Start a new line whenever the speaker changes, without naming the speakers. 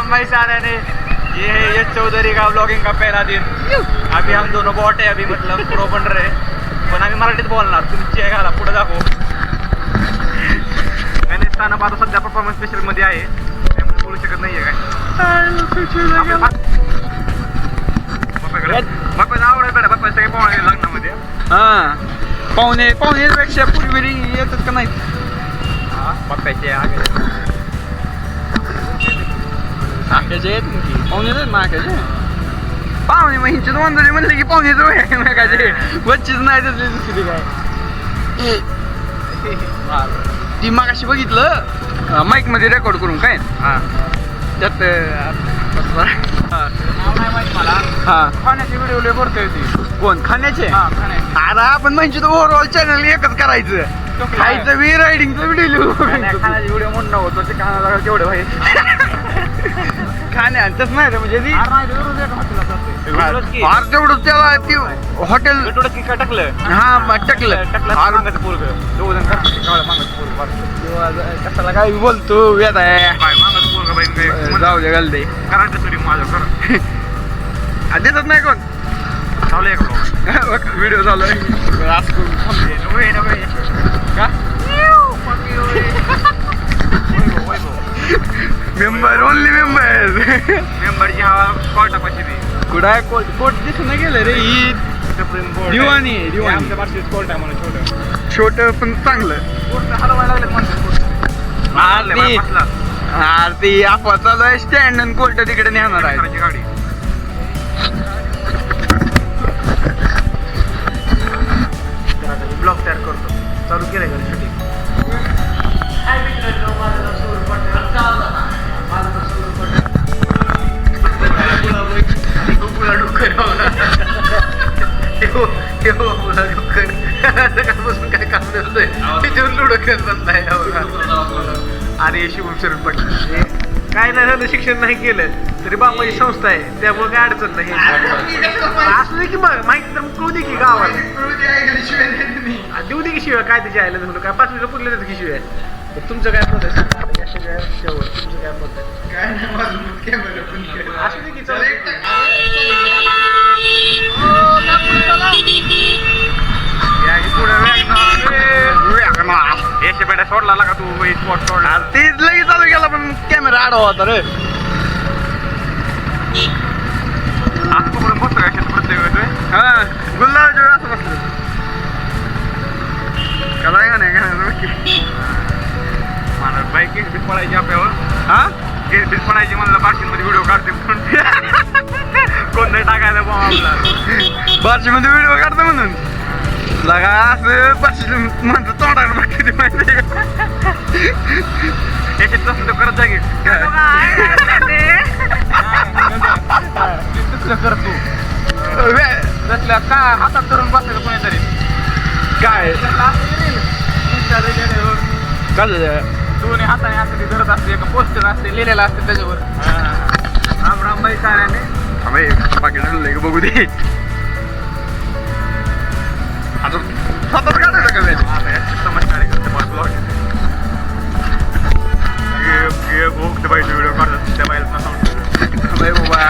भाई सारे ने ये है यश चौधरी का ब्लॉगिंग का पहला दिन. अभी हम दोनों बॉट है अभी मतलब प्रो बन रहे पण आम्ही मराठीत बोलणार तुमची आहे घाला पुढे दाखव. गणेश स्थानप आता सध्या परफॉर्मन्स स्पेशल मध्ये आहे त्यामुळे बोलू शकत नाहीये काय. बाप्पा आवडत बेटा बाप्पा सगळे पाहुणे लग्नामध्ये.
हा पाहुण्यापेक्षा पूर्वी येतात का नाही.
बाप्पाचे
आख्याचे आहेत पाहुणे आहेत ना आख्याचे पाहुणे मग हिंचे दोन जरी म्हणले की पाहुणे जो आहे वच्चीच नाही तसली दुसरी काय. ती मग अशी बघितलं माईक मध्ये रेकॉर्ड करून काय त्यात
मला खाण्याचे व्हिडिओ लय भरतोय ती.
कोण खाण्याचे अरे आपण म्हणजे ओव्हरऑल चॅनल एकच करायचं खायचं बी रायडिंगचं व्हिडिओ
खाण्याचे व्हिडिओ म्हणणं होतं ते खाण्याला तेवढे भाई
खाण्यातच नाही रे म्हणजे तेवढं त्याला ती हॉटेल
टाकलं
हा टाकलं
मागायचं पोरग दोघं
कशाला काय बोलतो वेद आहे
मागायचं पोरग बाई
जाऊ दे घाल दे
करायचं सुरी माझं
देतच नाही कोण
चालू एक
व्हिडिओ चालू आहे का मेंबर ओनली
मेंबरची हवा कोर्टापाशी ती
कुठं आहे कोर्ट दिसून नाही गेलं रे ही
सुप्रीम कोर्ट
दिवाणी
आमच्या बारशीत कोर्ट आहे म्हणून
छोटं पण चांगलं
कोर्ट हलवायला लागले म्हणतात
आरती अफवा चालू आहे स्टँड आणि कोर्ट तिकडे नेणार आहे
गाडी ब्लॉग तयार करतो चालू केलंय का शूटिंग. काय काम नसतंय तिथून लुडो खेळत बसलाय अरे शिवशरण पडलं काय नाही झालं शिक्षण नाही केलं तरी बाबाची संस्था आहे त्यामुळे काय अडचण नाही असं नाही की मग माहिती तर कळू दे की गावात देऊ दे की शिवाय काय त्याची आयला झालं काय 5 पुरले देत की शिवाय. तुमचं काय मत आहे तुमचं काय मत आहे असं दे की बेटा सोडला का तू स्पॉट सोडला
तेच लगेच चालू गेला पण कॅमेरा आडवा होता रे
असं पकडून बसतो का प्रत्येक वेळेस
हा गुल्लाच्या वेळ असं बसलं काय का नाही
मला बाईक गेट पडायची आपल्यावर
हा
गेट पडायची म्हणलं बारशीमध्ये व्हिडिओ काढते कोणतं टाकायला आपला
बारशीमध्ये व्हिडिओ काढतो म्हणून लगा असं बारशी म्हणतो तोंडाला बघते ते माहिती आहे का
याच्यात तसं करत जागे करतो
नसल्या का हातात धरून बसायचं कोणीतरी काय
दोन्ही हाताने हाताने धरत असते एका पोस्टर असते लिहिलेलं असते त्याच्यावर राम राम बाई साऱ्याने
बाकी ठरलंय का बघू दे आता स्वतःच काढायचं का
समजणार व्हिडिओ काढतात त्या बाईला
बाबा